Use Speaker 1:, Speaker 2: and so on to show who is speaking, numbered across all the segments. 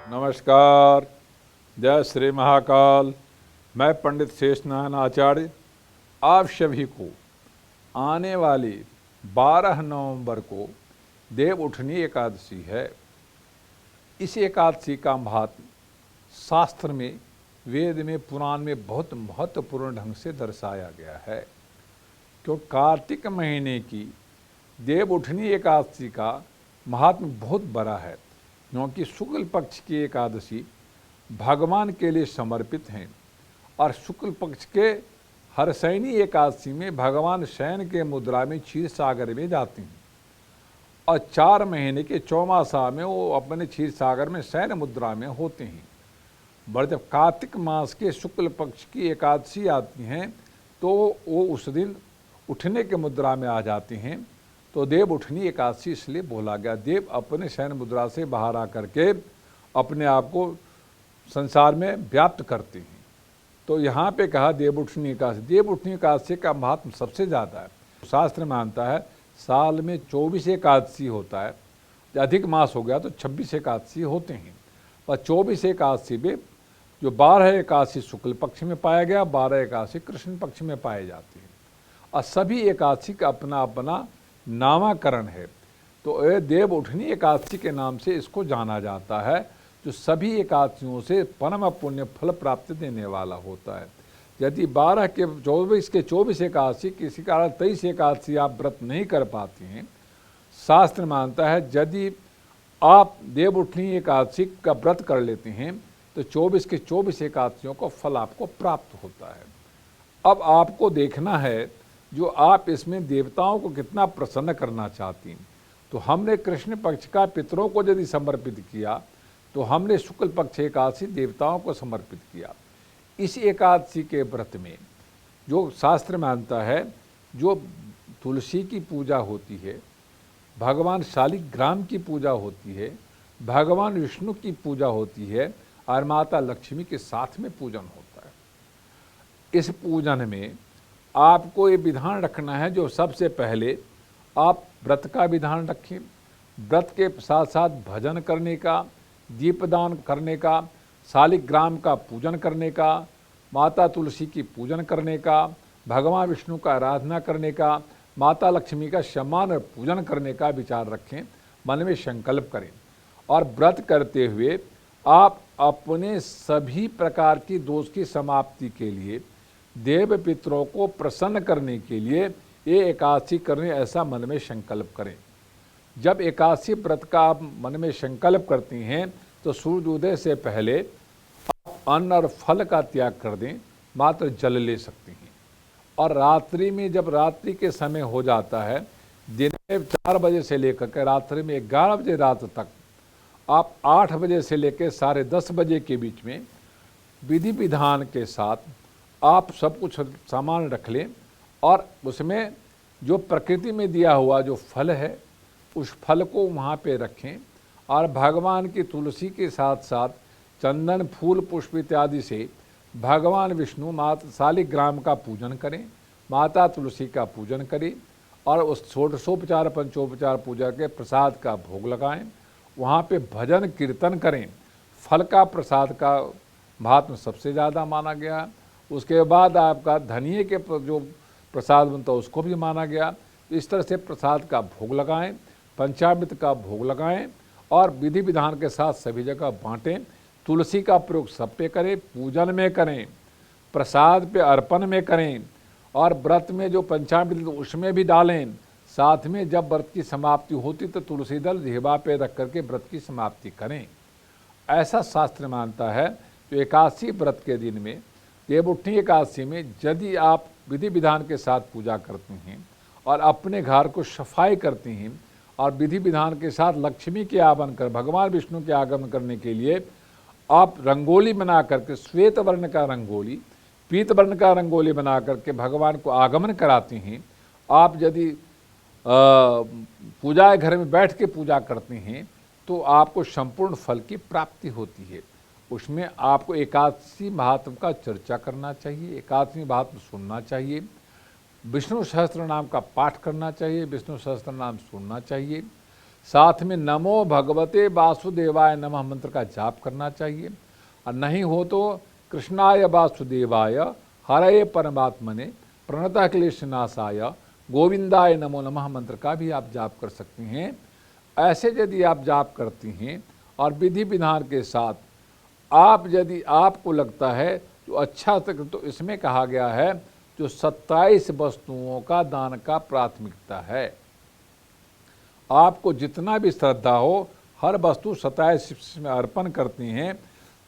Speaker 1: नमस्कार। जय श्री महाकाल। मैं पंडित शेषनारायण आचार्य आप सभी को आने वाली 12 नवंबर को देव उठनी एकादशी है। इस एकादशी का महात्म शास्त्र में, वेद में, पुराण में बहुत महत्वपूर्ण ढंग से दर्शाया गया है। क्योंकि कार्तिक महीने की देव उठनी एकादशी का महात्म बहुत बड़ा है, क्योंकि शुक्ल पक्ष की एकादशी भगवान के लिए समर्पित हैं और शुक्ल पक्ष के हरसैनी एकादशी में भगवान शयन के मुद्रा में क्षीर सागर में जाते हैं और 4 महीने के चौमासा में वो अपने क्षीर सागर में शयन मुद्रा में होते हैं। बट जब कार्तिक मास के शुक्ल पक्ष की एकादशी आती हैं तो वो उस दिन उठने के मुद्रा में आ जाते हैं। तो देव उठनी एकादशी इसलिए बोला गया। देव अपने शयन मुद्रा से बाहर आकर के अपने आप को संसार में व्याप्त करते हैं। तो यहाँ पे कहा देव उठनी एकादशी। देव उठनी एकादशी का महत्व सबसे ज़्यादा है। शास्त्र मानता है साल में 24 एकादशी होता है, अधिक मास हो गया तो 26 एकादशी होते हैं। पर 24 एकादशी में जो 12 एकादशी शुक्ल पक्ष में पाया गया, 12 एकादशी कृष्ण पक्ष में पाए जाते हैं और सभी एकादशी का अपना अपना नामाकरण है। तो ये देव उठनी एकादशी के नाम से इसको जाना जाता है, जो सभी एकादशियों से परम पुण्य फल प्राप्ति देने वाला होता है। यदि 12 के 24 एकादशी, किसी कारण 23 एकादशी आप व्रत नहीं कर पाते हैं, शास्त्र मानता है यदि आप देव उठनी एकादशी का व्रत कर लेते हैं तो 24 के 24 एकादशियों का फल आपको प्राप्त होता है। अब आपको देखना है जो आप इसमें देवताओं को कितना प्रसन्न करना चाहती हैं। तो हमने कृष्ण पक्ष का पितरों को यदि समर्पित किया तो हमने शुक्ल पक्ष एकादशी देवताओं को समर्पित किया। इस एकादशी के व्रत में जो शास्त्र मानता है, जो तुलसी की पूजा होती है, भगवान शालिग्राम की पूजा होती है, भगवान विष्णु की पूजा होती है और माता लक्ष्मी के साथ में पूजन होता है। इस पूजन में आपको ये विधान रखना है, जो सबसे पहले आप व्रत का विधान रखें, व्रत के साथ साथ भजन करने का, दीपदान करने का, शालिग्राम का पूजन करने का, माता तुलसी की पूजन करने का, भगवान विष्णु का आराधना करने का, माता लक्ष्मी का सम्मान और पूजन करने का विचार रखें, मन में संकल्प करें। और व्रत करते हुए आप अपने सभी प्रकार की दोष की समाप्ति के लिए, देव पितरों को प्रसन्न करने के लिए ये एकादशी करने, ऐसा मन में संकल्प करें। जब एकादशी व्रत का आप मन में संकल्प करती हैं तो सूर्योदय से पहले आप अन्न और फल का त्याग कर दें, मात्र जल ले सकती हैं। और रात्रि में, जब रात्रि के समय हो जाता है, दिन में 4 बजे से लेकर के रात्रि में 11 बजे रात तक, आप 8 बजे से लेकर 10:30 बजे के बीच में विधि विधान के साथ आप सब कुछ सामान रख लें और उसमें जो प्रकृति में दिया हुआ जो फल है उस फल को वहाँ पे रखें और भगवान की तुलसी के साथ साथ चंदन, फूल, पुष्प इत्यादि से भगवान विष्णु, माता शालिग्राम का पूजन करें, माता तुलसी का पूजन करें और उस षोडशोपचार पंचोपचार पूजा के प्रसाद का भोग लगाएं। वहाँ पे भजन कीर्तन करें। फल का प्रसाद का महात्म सबसे ज़्यादा माना गया। उसके बाद आपका धनिये के जो प्रसाद बनता है उसको भी माना गया। इस तरह से प्रसाद का भोग लगाएं, पंचामृत का भोग लगाएं और विधि विधान के साथ सभी जगह बांटें। तुलसी का प्रयोग सब पे करें, पूजन में करें, प्रसाद पे अर्पण में करें और व्रत में जो पंचामृत उसमें भी डालें। साथ में जब व्रत की समाप्ति होती तो तुलसी दल जिह्वा पे रख करके व्रत की समाप्ति करें। ऐसा शास्त्र मानता है। तो एकादशी व्रत के दिन में, देव उठनी एकादशी में, यदि आप विधि विधान के साथ पूजा करते हैं और अपने घर को सफाई करते हैं और विधि विधान के साथ लक्ष्मी के आगमन कर, भगवान विष्णु के आगमन करने के लिए आप रंगोली बना करके, श्वेत वर्ण का रंगोली, पीत वर्ण का रंगोली बना करके भगवान को आगमन कराते हैं। आप यदि पूजा घर में बैठ के पूजा करते हैं तो आपको संपूर्ण फल की प्राप्ति होती है। उसमें आपको एकादशी महात्म का चर्चा करना चाहिए, एकादशी महात्म सुनना चाहिए, विष्णु सहस्त्र नाम का पाठ करना चाहिए, विष्णु सहस्त्र नाम सुनना चाहिए। साथ में नमो भगवते वासुदेवाय नमः मंत्र का जाप करना चाहिए। और नहीं हो तो कृष्णाय वासुदेवाय हरये परमात्मने प्रणतः क्लेशनाशाय गोविंदाय नमो नमः मंत्र का भी आप जाप कर सकती हैं। ऐसे यदि आप जाप करती हैं और विधि विधान के साथ आप यदि आपको लगता है तो अच्छा तक, तो इसमें कहा गया है जो 27 वस्तुओं का दान का प्राथमिकता है। आपको जितना भी श्रद्धा हो हर वस्तु 27 में अर्पण करती हैं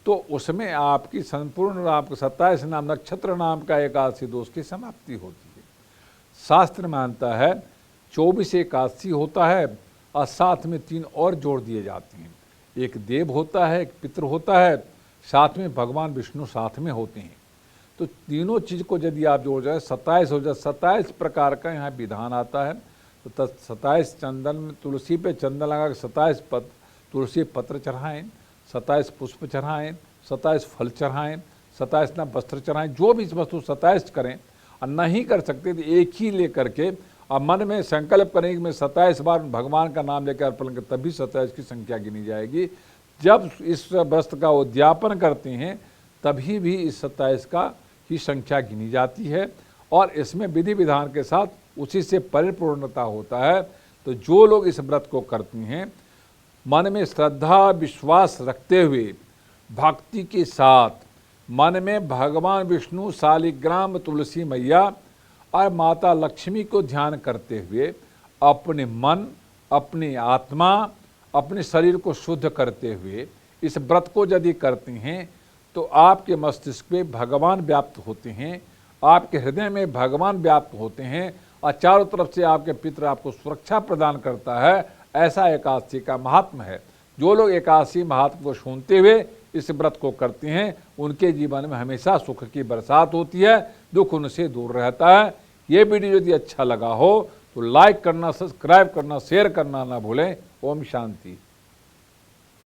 Speaker 1: तो उसमें आपकी संपूर्ण आपको 27 नाम नक्षत्र नाम का एकादशी दोष की समाप्ति होती है। शास्त्र मानता है 24 एकादशी होता है और साथ में 3 और जोड़ दिए जाते हैं। एक देव होता है, एक पितृ होता है, साथ में भगवान विष्णु साथ में होते हैं। तो तीनों चीज़ को यदि आप जोड़ जाए 27 हो जाए। 27 प्रकार का यहाँ विधान आता है। तो 27 चंदन में तुलसी पे चंदन लगा के 27 तुलसी पत्र चढ़ाएं, 27 पुष्प चढ़ाएं, 27 फल चढ़ाएं, 27 ना वस्त्र चढ़ाएं, जो भी वस्तु 27 करें। और नहीं कर सकते तो एक ही ले करके और मन में संकल्प करें कि मैं 27 बार भगवान का नाम लेकर अर्पण करें, तभी 27 की संख्या गिनी जाएगी। जब इस वस्त्र का उद्यापन करते हैं तभी भी इस 27 का ही संख्या गिनी जाती है और इसमें विधि विधान के साथ उसी से परिपूर्णता होता है। तो जो लोग इस व्रत को करती हैं मन में श्रद्धा विश्वास रखते हुए भक्ति के साथ मन में भगवान विष्णु शालिग्राम तुलसी मैया और माता लक्ष्मी को ध्यान करते हुए अपने मन, अपनी आत्मा, अपने शरीर को शुद्ध करते हुए इस व्रत को यदि करती हैं तो आपके मस्तिष्क में भगवान व्याप्त होते हैं, आपके हृदय में भगवान व्याप्त होते हैं और चारों तरफ से आपके पितृ आपको सुरक्षा प्रदान करता है। ऐसा एकादशी का महात्म है। जो लोग एकादशी महात्म को सुनते हुए इस व्रत को करते हैं उनके जीवन में हमेशा सुख की बरसात होती है, दुख उनसे दूर रहता है। ये वीडियो यदि अच्छा लगा हो तो लाइक करना, सब्सक्राइब करना, शेयर करना ना भूलें। ओम शांति।